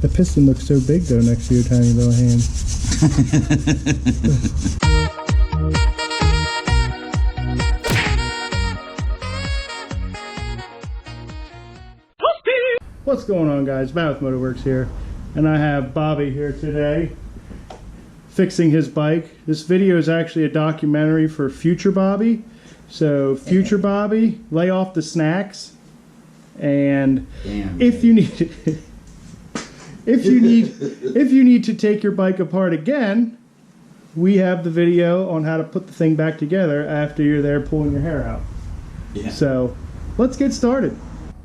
The piston looks so big though next to your tiny little hand. What's going on, guys? Matt with Motorworks here, and I have Bobby here today fixing his bike. This video is actually a documentary for future Bobby. So future Bobby, lay off the snacks, and if you need if you need to take your bike apart again, we have the video on how to put the thing back together after you're there pulling your hair out. Yeah. So let's get started.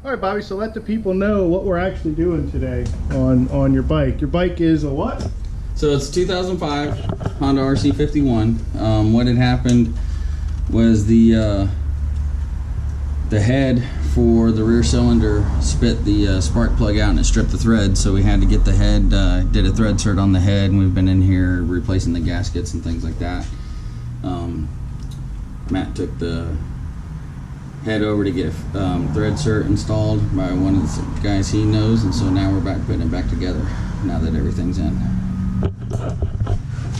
All right, Bobby, so let the people know what we're actually doing today on your bike. Your bike is a what? So it's 2005 Honda RC51. What had happened was the head for the rear cylinder spit the spark plug out and it stripped the thread, so we had to get the head, did a threadsert on the head, and we've been in here replacing the gaskets and things like that. Matt took the head over to get threadsert installed by one of the guys he knows, and so now we're back putting it back together now that everything's in.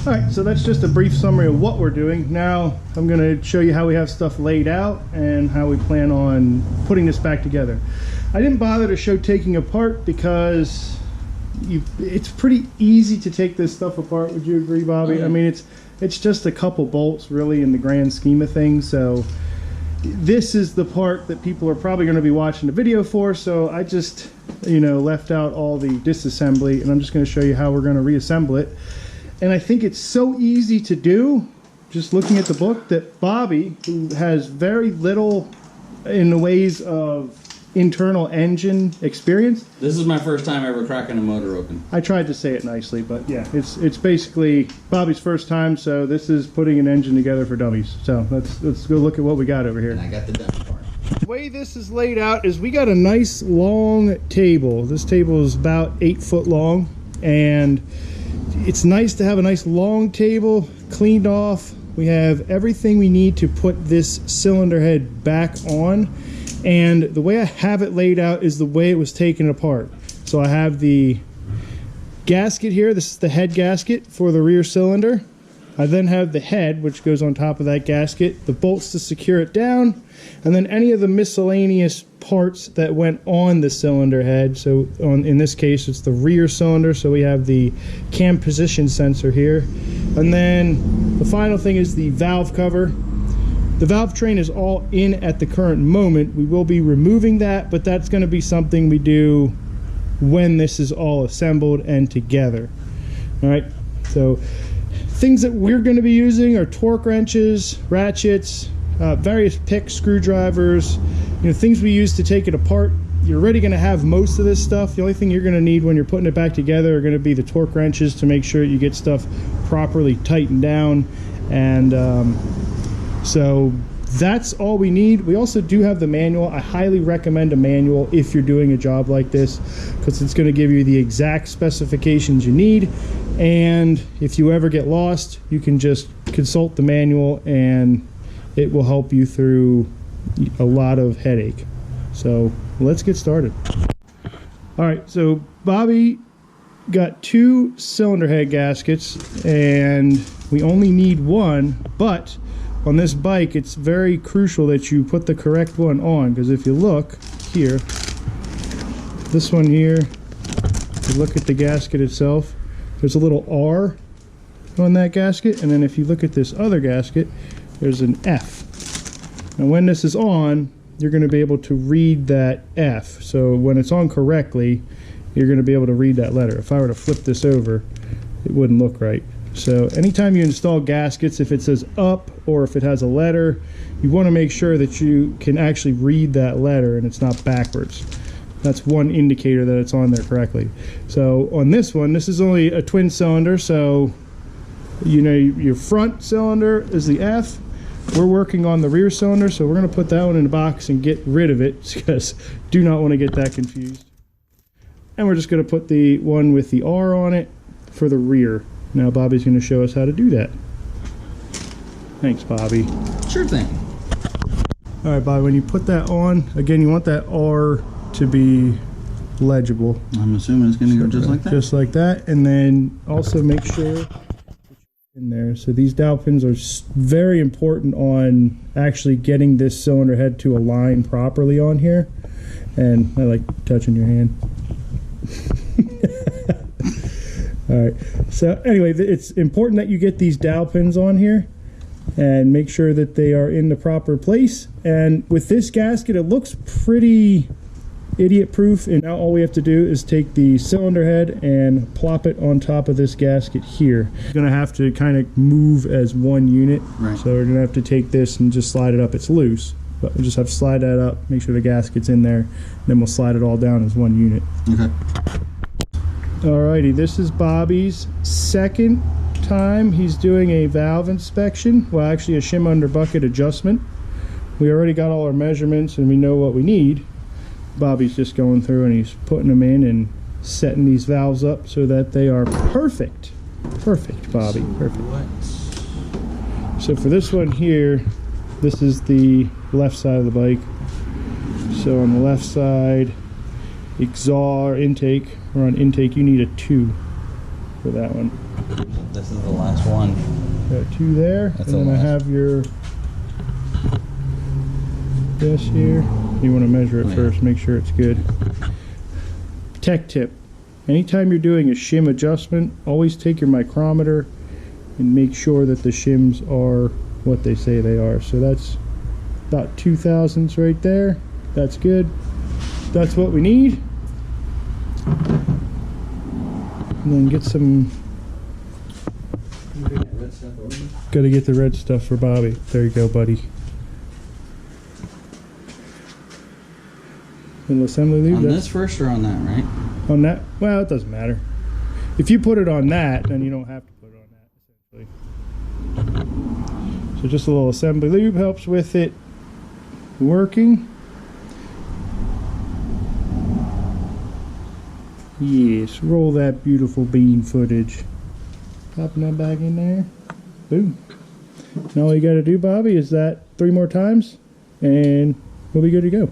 Alright, so that's just a brief summary of what we're doing. Now I'm going to show you how we have stuff laid out and how we plan on putting this back together. I didn't bother to show taking apart because it's pretty easy to take this stuff apart. Would you agree, Bobby? Oh, yeah. I mean, it's just a couple bolts really in the grand scheme of things. So this is the part that people are probably going to be watching the video for. So I just, left out all the disassembly, and I'm just going to show you how we're going to reassemble it. And I think it's so easy to do, just looking at the book, that Bobby, who has very little in the ways of internal engine experience. This is my first time ever cracking a motor open. I tried to say it nicely, but yeah, it's basically Bobby's first time, so this is putting an engine together for dummies. So let's go look at what we got over here. And I got the dummy part. The way this is laid out is we got a nice long table. This table is about 8 foot long, and it's nice to have a nice long table cleaned off. We have everything we need to put this cylinder head back on, and the way I have it laid out is the way it was taken apart. So I have the gasket here. This is the head gasket for the rear cylinder. I then have the head, which goes on top of that gasket, the bolts to secure it down, and then any of the miscellaneous parts that went on the cylinder head. So in this case, it's the rear cylinder, so we have the cam position sensor here. And then the final thing is the valve cover. The valve train is all in at the current moment. We will be removing that, but that's going to be something we do when this is all assembled and together. All right, so things that we're going to be using are torque wrenches, ratchets, various pick screwdrivers, things we use to take it apart. You're already going to have most of this stuff. The only thing you're going to need when you're putting it back together are going to be the torque wrenches to make sure you get stuff properly tightened down. And so that's all we need. We also do have the manual. I highly recommend a manual if you're doing a job like this, because it's going to give you the exact specifications you need. And if you ever get lost, you can just consult the manual and it will help you through a lot of headache. So let's get started. All right, so Bobby got 2 cylinder head gaskets and we only need one, but on this bike it's very crucial that you put the correct one on, because if you look here, this one here, if you look at the gasket itself, there's a little R on that gasket, and then if you look at this other gasket, there's an F. Now when this is on, you're going to be able to read that F. So when it's on correctly, you're going to be able to read that letter. If I were to flip this over, it wouldn't look right. So anytime you install gaskets, if it says up or if it has a letter, you want to make sure that you can actually read that letter and it's not backwards. That's one indicator that it's on there correctly. So on this one, this is only a twin cylinder, so your front cylinder is the F. We're working on the rear cylinder, so we're going to put that one in the box and get rid of it, because do not want to get that confused. And we're just going to put the one with the R on it for the rear. Now Bobby's going to show us how to do that. Thanks, Bobby. Sure thing. All right, Bobby, when you put that on, again, you want that R to be legible. I'm assuming it's going to go just like that. Just like that, and then also make sure in there. So these dowel pins are very important on actually getting this cylinder head to align properly on here. And I like touching your hand. All right. So anyway, it's important that you get these dowel pins on here and make sure that they are in the proper place. And with this gasket, it looks pretty idiot proof, and now all we have to do is take the cylinder head and plop it on top of this gasket here. It's gonna have to kind of move as one unit. Right. So we're gonna have to take this and just slide it up. It's loose, but we'll just have to slide that up, make sure the gasket's in there, and then we'll slide it all down as one unit. Okay. Alrighty, this is Bobby's second time he's doing a valve inspection. Well, actually a shim under bucket adjustment. We already got all our measurements and we know what we need. Bobby's just going through and he's putting them in and setting these valves up so that they are perfect. Perfect, Bobby, perfect. So for this one here, this is the left side of the bike. So on the left side, exhaust intake, or on intake, you need a 2 for that one. This is the last one. Got 2 there, That's and then I have your this here. You want to measure it first, make sure it's good. Tech tip: anytime you're doing a shim adjustment, always take your micrometer and make sure that the shims are what they say they are. So that's about 2 thousandths right there. That's good. That's what we need. And then get some. Got to get the red stuff for Bobby. There you go, buddy. Little assembly lube. On this first or on that, right? On that? Well, it doesn't matter. If you put it on that, then you don't have to put it on that, essentially. So just a little assembly lube helps with it working. Yes, roll that beautiful bean footage. Popping that back in there. Boom. Now all you got to do, Bobby, is that 3 more times, and we'll be good to go.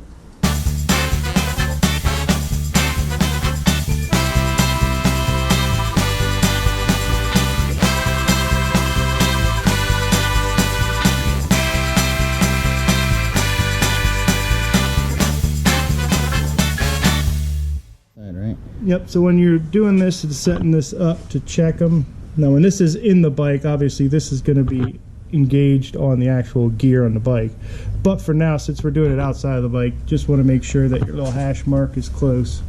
Yep, so when you're doing this, it's setting this up to check them. Now when this is in the bike, obviously this is going to be engaged on the actual gear on the bike. But for now, since we're doing it outside of the bike, just want to make sure that your little hash mark is close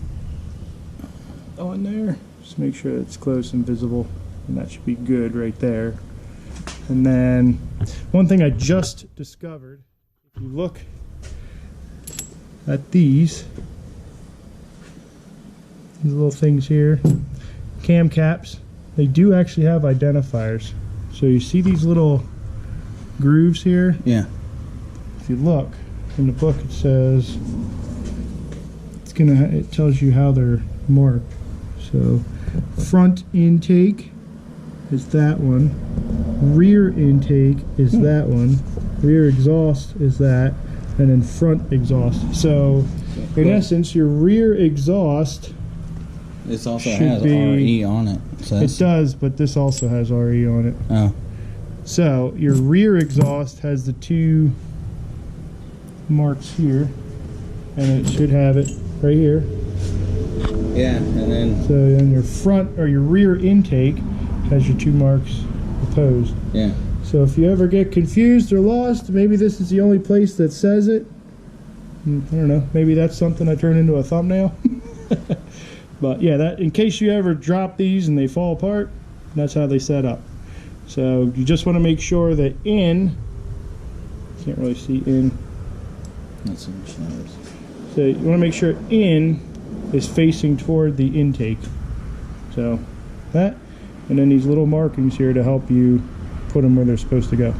on there. Just make sure it's close and visible, and that should be good right there. And then one thing I just discovered, if you look at these little things here, cam caps, they do actually have identifiers. So you see these little grooves here? Yeah. If you look in the book, it says it tells you how they're marked. So front intake is that one, rear intake is that one, rear exhaust is that, and then front exhaust. So in essence, your rear exhaust, this also has RE on it. It does, but this also has RE on it. Oh. So your rear exhaust has the 2 marks here, and it should have it right here. Yeah, and then. So then your front or your rear intake has your 2 marks opposed. Yeah. So if you ever get confused or lost, maybe this is the only place that says it. I don't know. Maybe that's something I turn into a thumbnail. But yeah, that in case you ever drop these and they fall apart, that's how they set up. So you just want to make sure that in, can't really see in. That's some shadows. So you want to make sure in is facing toward the intake. So that, and then these little markings here to help you put them where they're supposed to go.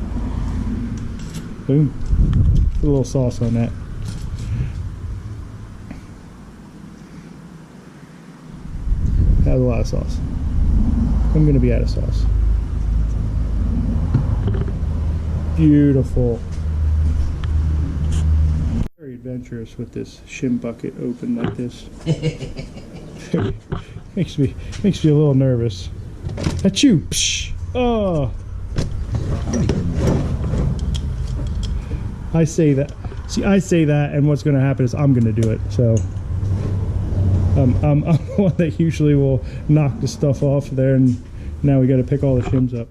Boom. Put a little sauce on that. That was a lot of sauce. I'm going to be out of sauce. Beautiful. Very adventurous with this shim bucket open like this. makes me a little nervous. Achoo! Psh! Oh! I say that. See, I say that, and what's going to happen is I'm going to do it. So I'm the one that usually will knock the stuff off there, and now we got to pick all the shims up.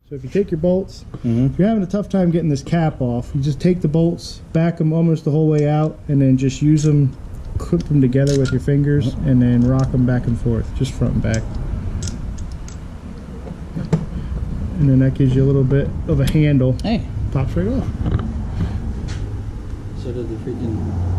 So if you take your bolts, if you're having a tough time getting this cap off, you just take the bolts, back them almost the whole way out, and then just use them, clip them together with your fingers, and then rock them back and forth, just front and back. And then that gives you a little bit of a handle. Hey. Pops right off. So did the freaking...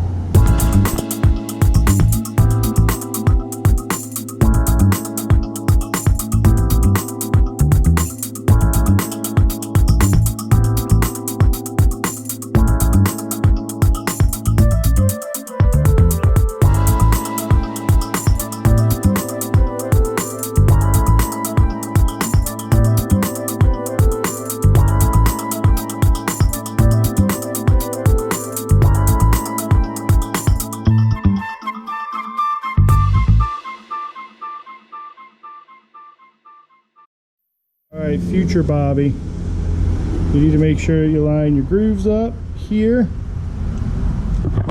Alright, future Bobby, you need to make sure you line your grooves up here.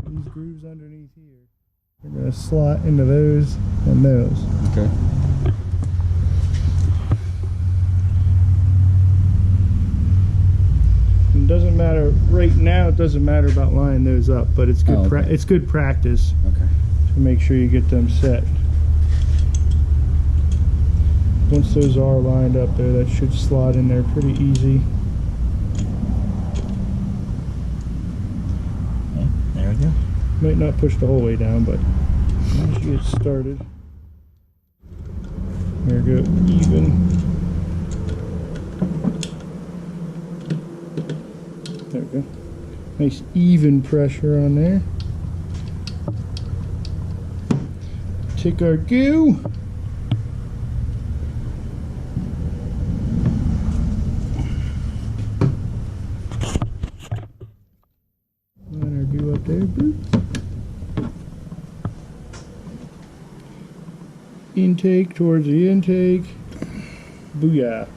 These grooves underneath here, you're going to slot into those and those. Okay. It doesn't matter right now. It doesn't matter about lining those up, but it's good. Okay. It's good practice. Okay. To make sure you get them set. Once those are lined up there, that should slot in there pretty easy. Okay, there we go. Might not push the whole way down, but once you get started, there we go, even. There we go. Nice even pressure on there. Take our goo. There, intake towards the intake. Booyah.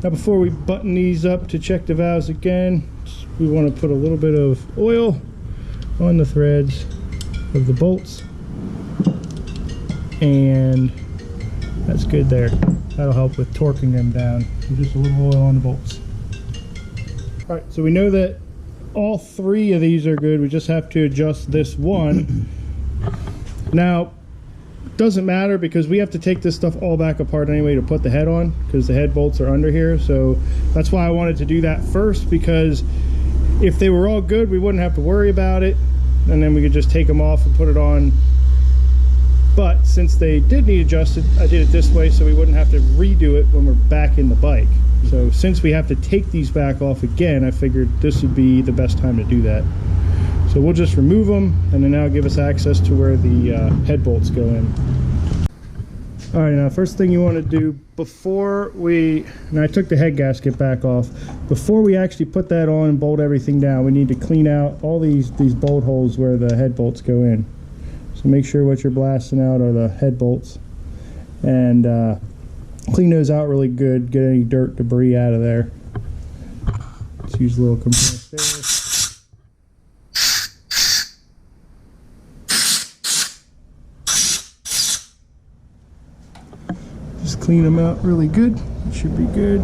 Now before we button these up to check the valves again, we want to put a little bit of oil on the threads of the bolts, and that's good there. That'll help with torquing them down. Just a little oil on the bolts. Alright, so we know that all three of these are good. We just have to adjust this one. Now, it doesn't matter because we have to take this stuff all back apart anyway to put the head on, because the head bolts are under here. So that's why I wanted to do that first, because if they were all good, we wouldn't have to worry about it, and then we could just take them off and put it on. But since they did need adjusted, I did it this way so we wouldn't have to redo it when we're back in the bike. So since we have to take these back off again, I figured this would be the best time to do that. So we'll just remove them, and then that'll give us access to where the head bolts go in. All right, now first thing you want to do before we, and I took the head gasket back off, before we actually put that on and bolt everything down, we need to clean out all these bolt holes where the head bolts go in. So make sure what you're blasting out are the head bolts, and clean those out really good, get any dirt, debris out of there. Let's use a little compressed air. Just clean them out really good. It should be good.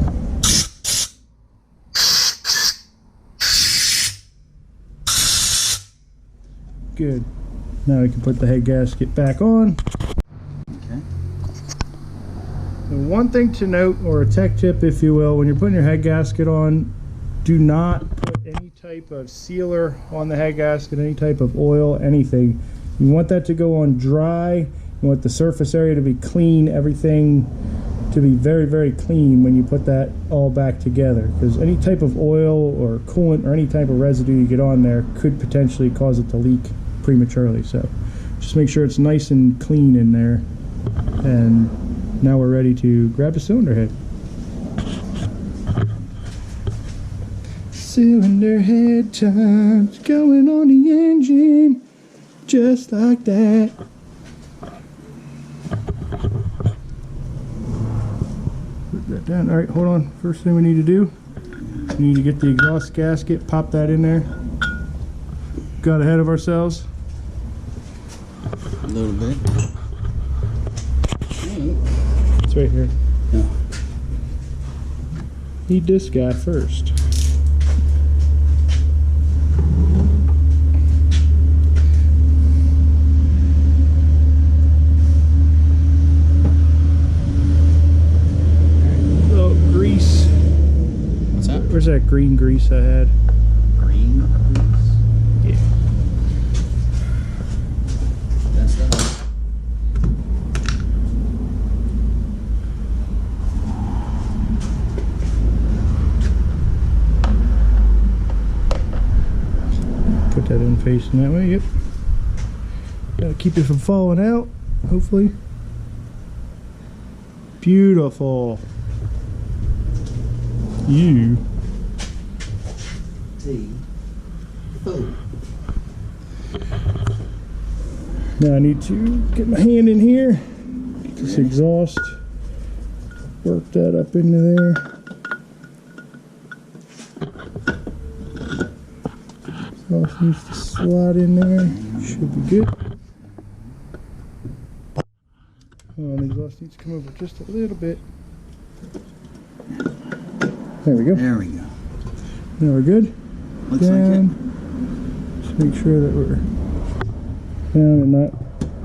Good. Now we can put the head gasket back on. And one thing to note, or a tech tip if you will, when you're putting your head gasket on, do not put any type of sealer on the head gasket, any type of oil, anything. You want that to go on dry. You want the surface area to be clean, everything to be very, very clean when you put that all back together, because any type of oil or coolant or any type of residue you get on there could potentially cause it to leak prematurely. So just make sure it's nice and clean in there. And now we're ready to grab the cylinder head. cylinder head times going on the engine, just like that. Put that down. All right, hold on. First thing we need to do, we need to get the exhaust gasket, pop that in there. Got ahead of ourselves. A little bit. It's right here. No. Need this guy first. Little grease. What's that? Where's that green grease I had? Green grease. Yeah. That's that. Put that in facing that way, yep. Gotta keep it from falling out, hopefully. Beautiful. You. Now I need to get my hand in here, get this exhaust, work that up into there. Exhaust needs to slide in there, should be good. Oh, the exhaust needs to come over just a little bit. There we go. There we go. Now we're good. Looks Down. like it. Just make sure that we're down and not,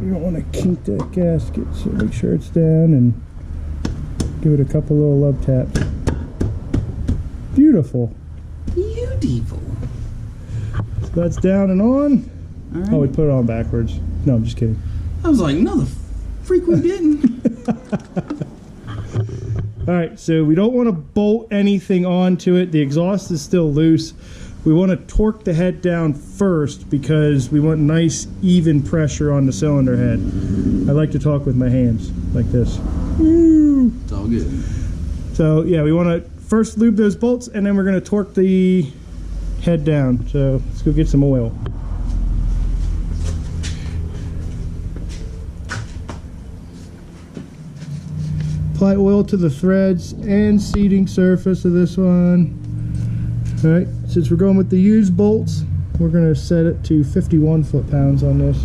you don't want to kink that gasket, so make sure it's down and give it a couple little love taps. Beautiful. Beautiful. So that's down and on. All right. Oh, we put it on backwards. No, I'm just kidding. I was like, no, the freak we didn't. All right, so we don't want to bolt anything onto it. The exhaust is still loose. We want to torque the head down first because we want nice, even pressure on the cylinder head. I like to talk with my hands like this. Woo. It's all good. So yeah, we want to first lube those bolts and then we're going to torque the head down. So let's go get some oil. Apply oil to the threads and seating surface of this one. All right, since we're going with the used bolts, we're going to set it to 51 foot-pounds on this.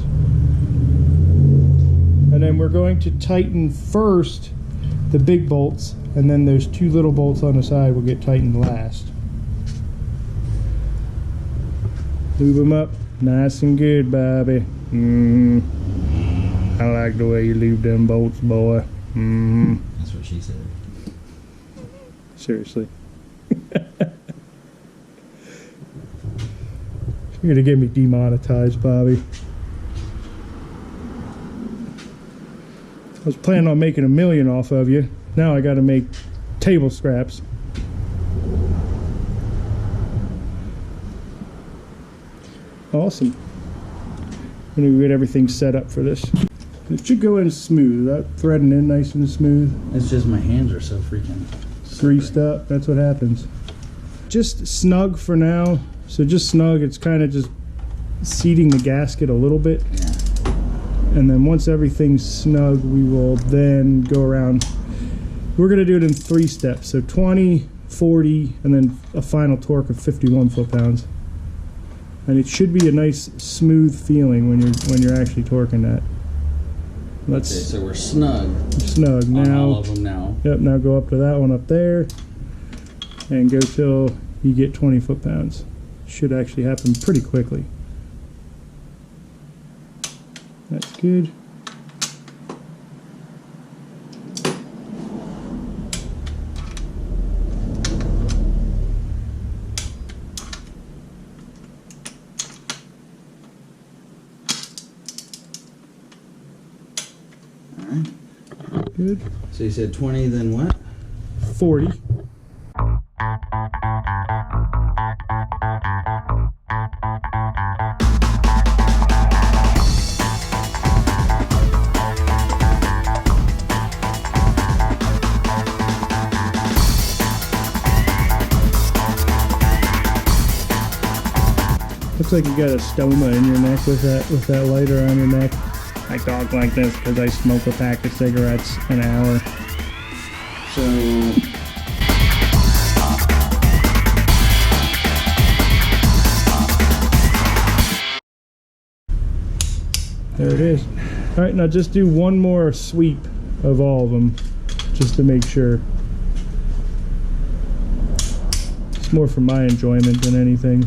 And then we're going to tighten first the big bolts, and then those two little bolts on the side will get tightened last. Lube them up nice and good, Bobby. I like the way you lube them bolts, boy. That's what she said. Seriously. You're gonna get me demonetized, Bobby. I was planning on making $1 million off of you. Now I gotta make table scraps. Awesome. I'm gonna get everything set up for this. It should go in smooth. That threading in nice and smooth. It's just my hands are so freaking Greased up. That's what happens. Just snug for now. So just snug. It's kind of just seating the gasket a little bit. Yeah. And then once everything's snug, we will then go around. We're going to do it in 3 steps. So 20, 40, and then a final torque of 51 foot-pounds. And it should be a nice smooth feeling when you're actually torquing that. Let's okay, so we're snug snug on now. all of them now. Yep, now go up to that one up there and go till you get 20 foot-pounds. Should actually happen pretty quickly. That's good. All right. Good. So you said 20, then what? 40. like you got a stoma in your neck with that lighter on your neck. I talk like this because I smoke a pack of cigarettes an hour. So there it is. All right, now just do one more sweep of all of them, just to make sure. It's more for my enjoyment than anything.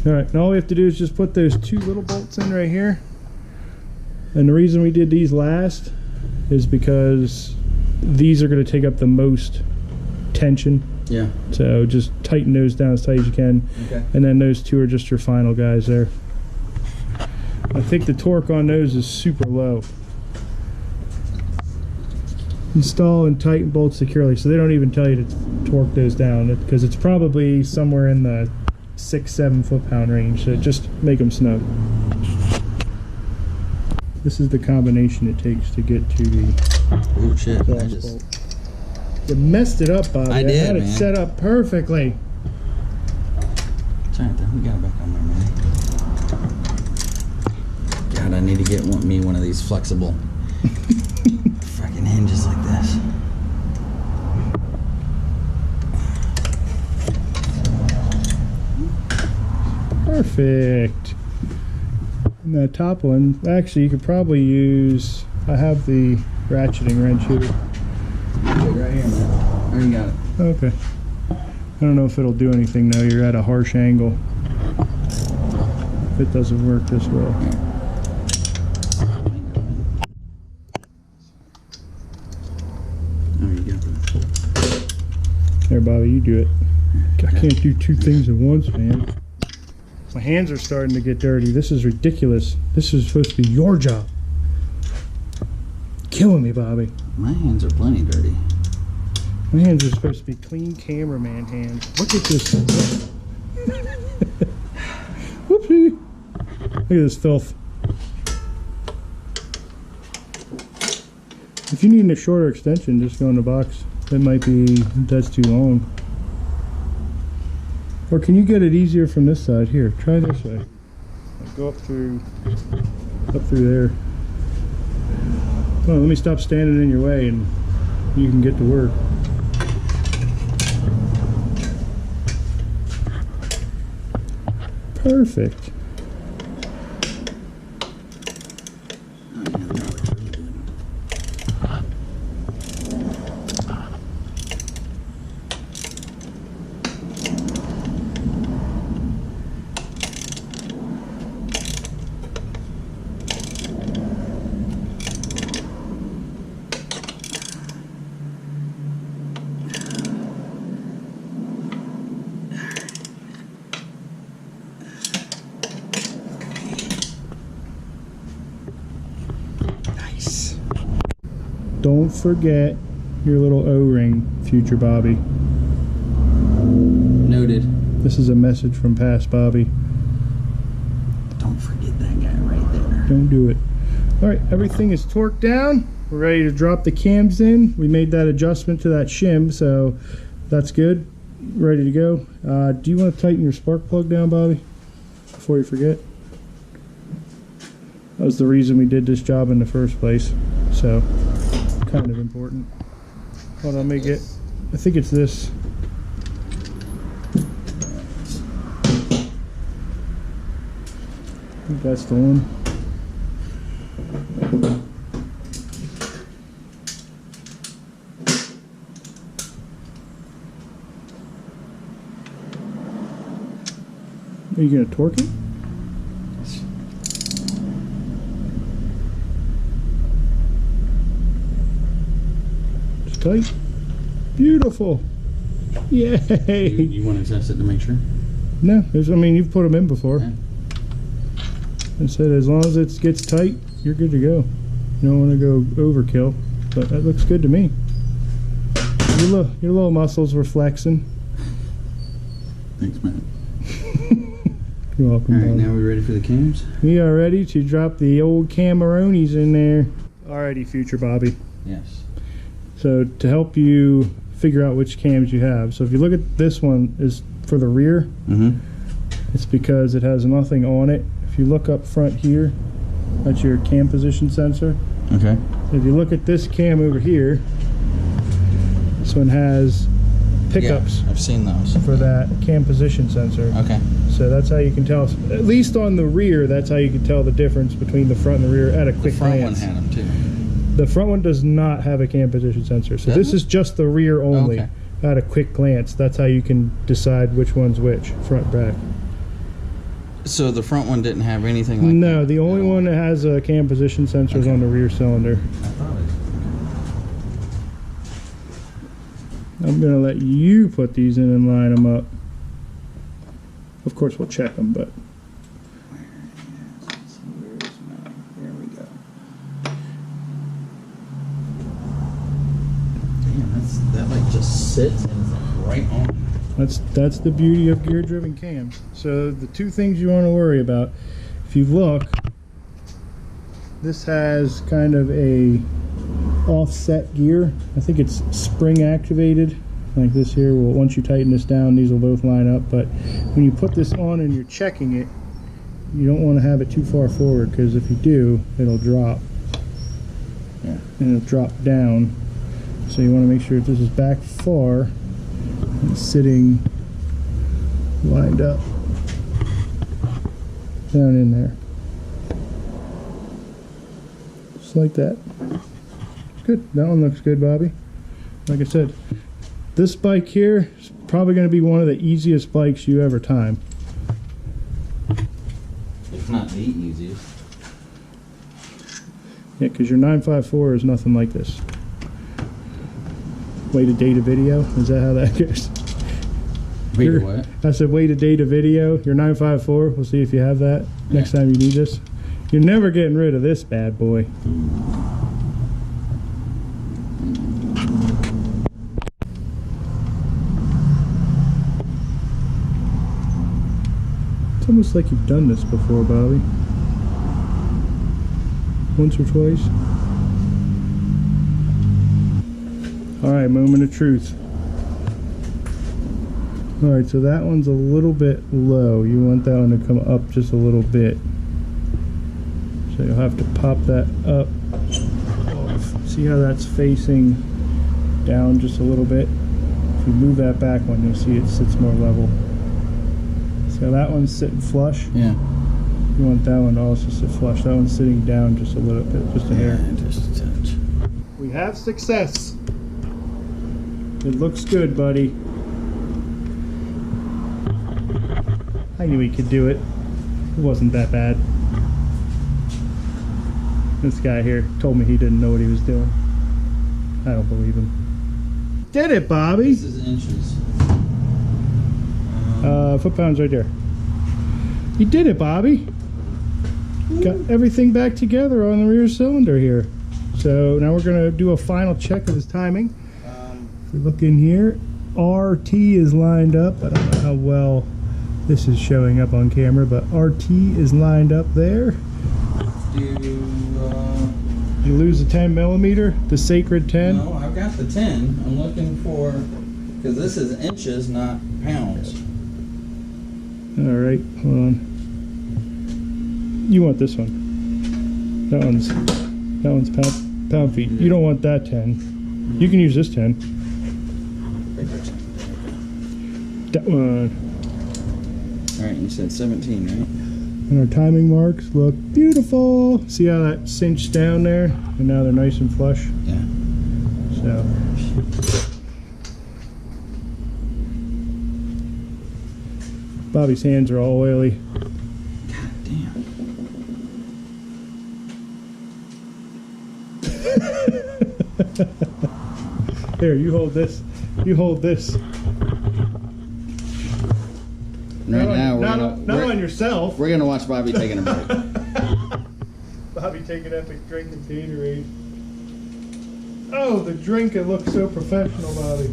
All right, now all we have to do is just put those 2 little bolts in right here. And the reason we did these last is because these are going to take up the most tension. yeah. So just tighten those down as tight as you can. Okay. And then those 2 are just your final guys there. I think the torque on those is super low. Install and tighten bolts securely. So they don't even tell you to torque those down because it's probably somewhere in the 6-7 foot-pound range. So just make them snug. This is the combination it takes to get to the Oh shit! I cross just bolt. You messed it up, Bobby. I did, had it man. set up perfectly. it's all right there. We got it back on there, man. God, I need to get me one of these flexible fucking hinges like this. Perfect. And that top one, actually, you could probably use. I have the ratcheting wrench here. Right here, man. I already got it. Okay. I don't know if it'll do anything though. You're at a harsh angle. If it doesn't work this well. Oh, you got that. There, Bobby, you do it. I can't do 2 things at once, man. My hands are starting to get dirty. This is ridiculous. This is supposed to be your job. Killing me, Bobby. My hands are plenty dirty. My hands are supposed to be clean cameraman hands. Look at this. Whoopsie. Look at this filth. If you need a shorter extension, just go in the box. That's too long. Or can you get it easier from this side? Here, try this way. Go up through there. Well, let me stop standing in your way and you can get to work. Perfect. Oh, yeah, that looks really good. Don't forget your little O-ring, future Bobby. Noted. This is a message from past Bobby. Don't forget that guy right there. Don't do it. All right, everything is torqued down. We're ready to drop the cams in. We made that adjustment to that shim, so that's good. Ready to go. Do you want to tighten your spark plug down, Bobby, before you forget? That was the reason we did this job in the first place, so kind of important. Hold on, let me get, I think it's this. I think that's the one. Are you gonna torque it? It's tight. Beautiful. Yay! You want to test it to make sure? No, I mean, you've put them in before. Yeah. I said as long as it gets tight, you're good to go. You don't want to go overkill, but that looks good to me. Your little muscles were flexing. Thanks, man. You're welcome. All right, Bob. now we're ready for the cams. We are ready to drop the old Camaronis in there. Alrighty, future Bobby. Yes. So to help you figure out which cams you have, so if you look at this one is for the rear, it's because it has nothing on it. If you look up front here, that's your cam position sensor. Okay. If you look at this cam over here, this one has pickups. Yeah, I've seen those. For that cam position sensor. Okay. So that's how you can tell, at least on the rear, that's how you can tell the difference between the front and the rear at a quick glance. The front one had them too. The front one does not have a cam position sensor. So this is just the rear only. Okay. At a quick glance, that's how you can decide which one's which, front, back. So the front one didn't have anything like that? No, the only one that has a cam position sensor is on the rear cylinder. I thought it. I'm going to let you put these in and line them up. Of course, we'll check them, but... There we go. Damn, that like just sits and is like right on. That's the beauty of gear-driven cams. So the two things you want to worry about, if you look, this has kind of a offset gear. I think it's spring activated like this here. Well, once you tighten this down, these will both line up, but when you put this on and you're checking it, you don't want to have it too far forward, because if you do, it'll drop. Yeah. And it'll drop down. So you want to make sure if this is back far and sitting lined up down in there, just like that. Good. That one looks good, Bobby. Like I said, this bike here is probably going to be one of the easiest bikes you ever time. If not the easiest. Yeah, because your 954 is nothing like this. Way to date a video? Is that how that goes? Wait, what? I said way to date a video. Your 954, we'll see if you have that next time you need this. You're never getting rid of this bad boy. It's almost like you've done this before, Bobby. Once or twice. Alright, moment of truth. Alright, so that one's a little bit low. You want that one to come up just a little bit. So you'll have to pop that up. See how that's facing down just a little bit? If you move that back one, you'll see it sits more level. So that one's sitting flush. Yeah. You want that one to also sit flush. That one's sitting down just a little bit, just a hair. Just a touch. We have success. It looks good, buddy. I knew he could do it. It wasn't that bad. This guy here told me he didn't know what he was doing. I don't believe him. Did it, Bobby? This is inches. Foot-pounds right there. You did it, Bobby. Got everything back together on the rear cylinder here. So now we're going to do a final check of his timing. If we look in here, RT is lined up. I don't know how well this is showing up on camera, but RT is lined up there. Did you lose the 10 millimeter, the sacred 10? No, I've got the 10. I'm looking for, because this is inches, not pounds. All right, hold on. You want this one? That one's pound feet. You don't want that 10. You can use this 10. That one. All right, you said 17, right? And our timing marks look beautiful. See how that cinched down there? And now they're nice and flush. Yeah. So. Bobby's hands are all oily. God damn. Here, you hold this. You hold this. Right now, not on yourself. We're gonna watch Bobby taking a break. Bobby taking epic drink and Gatorade. Oh, the drink, it looks so professional, Bobby.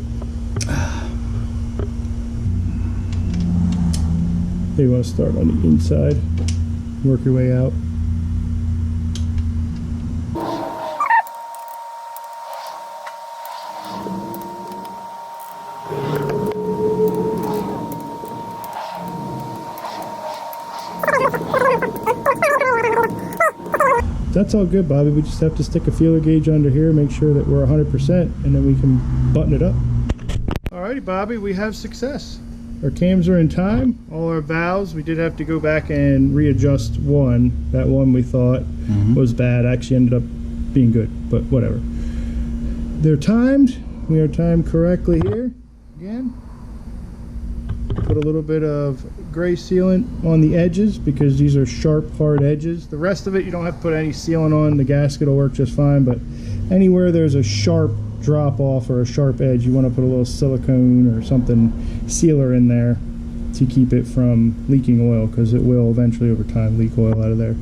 Hey, you want to start on the inside, work your way out. that's all good, Bobby. We just have to stick a feeler gauge under here, make sure that we're 100%, and then we can button it up. Alrighty, Bobby, we have success. Our cams are in time. All our valves, we did have to go back and readjust one. That one we thought was bad actually ended up being good, but whatever. They're timed. We are timed correctly here. Again, put a little bit of gray sealant on the edges because these are sharp, hard edges. The rest of it, you don't have to put any sealant on. The gasket will work just fine, but anywhere there's a sharp drop off or a sharp edge, you want to put a little silicone or something sealer in there to keep it from leaking oil, because it will eventually over time leak oil out of there.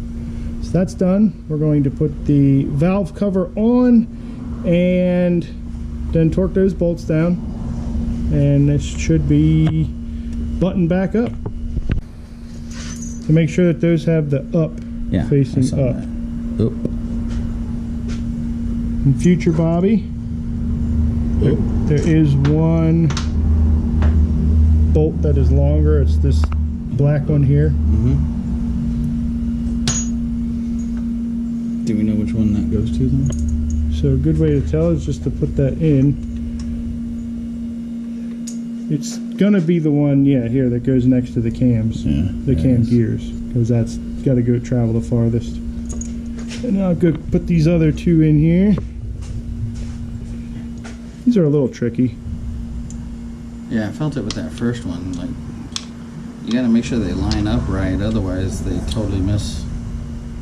So that's done. We're going to put the valve cover on and then torque those bolts down, and this should be buttoned back up. To make sure that those have the up facing up. In future, Bobby, there is one bolt that is longer. It's this black one here. Do we know which one that goes to then? So a good way to tell is just to put that in. It's gonna be the one, here, that goes next to the cams, the cam gears, because that's got to go travel the farthest. And I'll go put these other two in here. These are a little tricky. Yeah, I felt it with that first one. Like, you got to make sure they line up right, otherwise they totally miss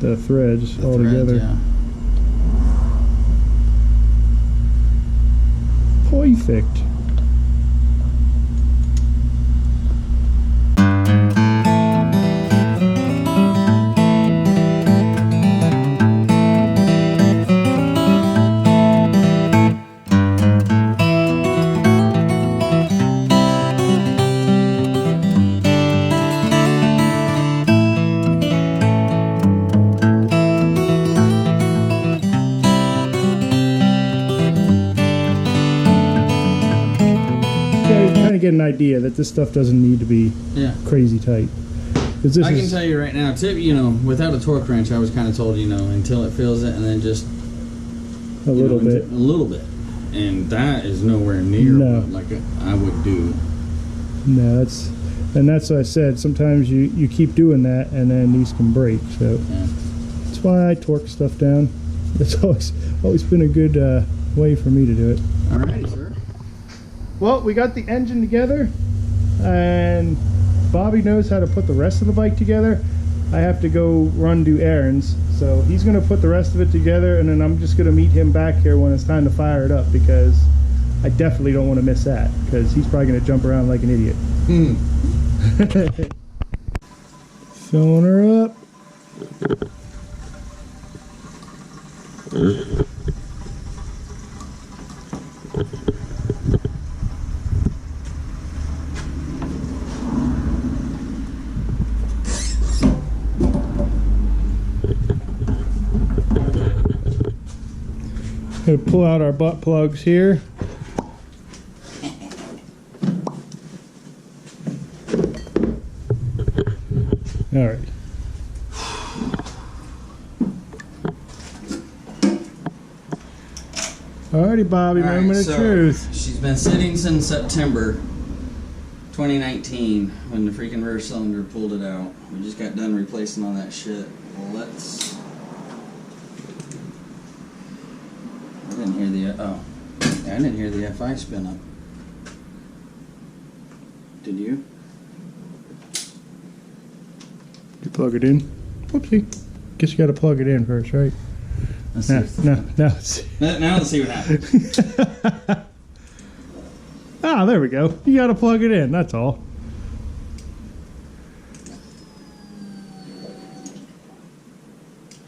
the threads altogether. Yeah. Perfect. Get an idea that this stuff doesn't need to be crazy tight. I can tell you right now, without a torque wrench, I was kind of told, until it feels it, and then just a little bit, and that is nowhere near what, like I would do. No, that's what I said. Sometimes you keep doing that, and then these can break. So that's why I torque stuff down. That's always been a good way for me to do it. All right, sir. Well, we got the engine together, and Bobby knows how to put the rest of the bike together. I have to go do errands, so he's going to put the rest of it together, and then I'm just going to meet him back here when it's time to fire it up, because I definitely don't want to miss that, because he's probably going to jump around like an idiot. Filling her up. Gonna pull out our butt plugs here. All right. Alrighty, Bobby, moment of truth. She's been sitting since September 2019 when the freaking rear cylinder pulled it out. We just got done replacing all that shit. Well, I didn't hear the FI spin up. Did you? You plug it in? Whoopsie. Guess you got to plug it in first, right? Let's see. Now let's see what happens. Ah, there we go. You got to plug it in, that's all.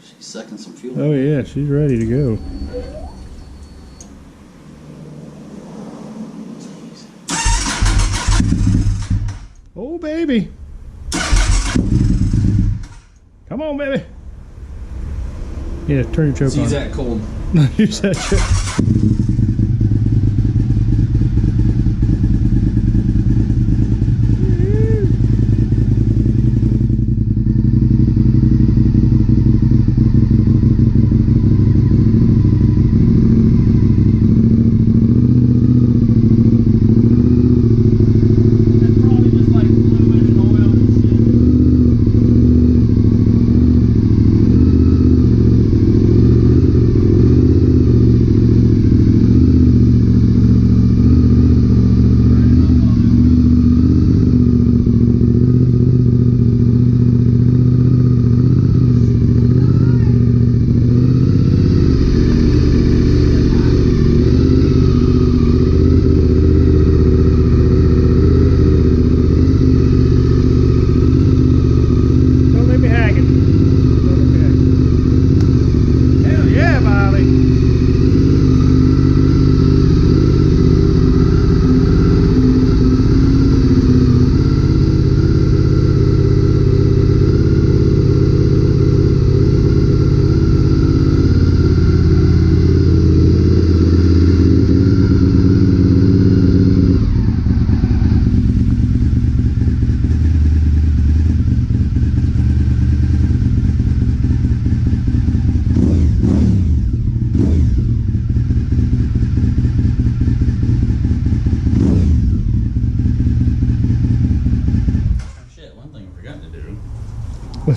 She's sucking some fuel. Oh yeah, she's ready to go. Oh baby. Come on, baby. Yeah, turn your choke on. Use that cold. Use that choke.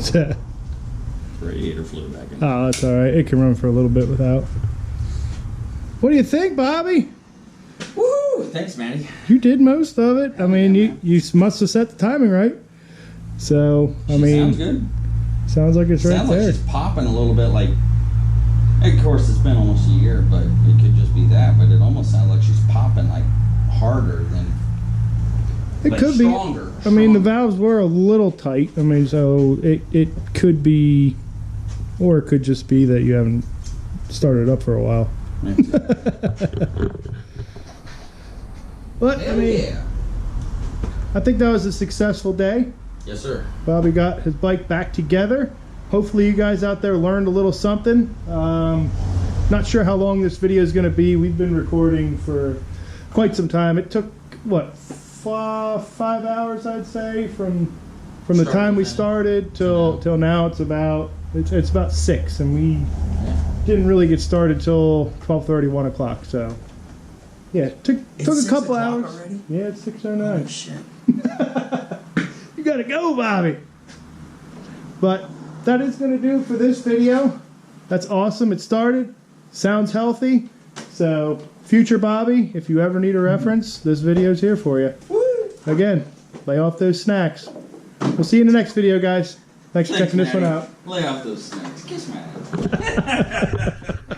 What's that? Radiator flew back in. Oh, that's all right. It can run for a little bit without. What do you think, Bobby? Woo! Thanks, Manny. You did most of it. I mean, you must have set the timing right. So, I mean, sounds good. Sounds like it's right Sounds there. like she's popping a little bit. Like, of course, it's been almost a year, but it could just be that. But it almost sounds like she's popping like harder than. It like could stronger, be. I mean, the valves were a little tight. I mean, so it could be, or it could just be that you haven't started up for a while. But I mean, yeah. I think that was a successful day. Yes, sir. Bobby got his bike back together. Hopefully you guys out there learned a little something. Not sure how long this video is going to be. We've been recording for quite some time. It took, what, 5 hours, I'd say, from the time we started till now. It's about 6, and we didn't really get started till 12:30, 1 o'clock. So yeah, took a couple hours. Already? Yeah, it's 6:09. Oh, shit. You gotta go, Bobby. But that is gonna do it for this video. That's awesome. It started. Sounds healthy. So future Bobby, if you ever need a reference, this video's here for you. Woo! Again, lay off those snacks. We'll see you in the next video, guys. Thanks for checking this one out. Lay off those snacks. Kiss my ass.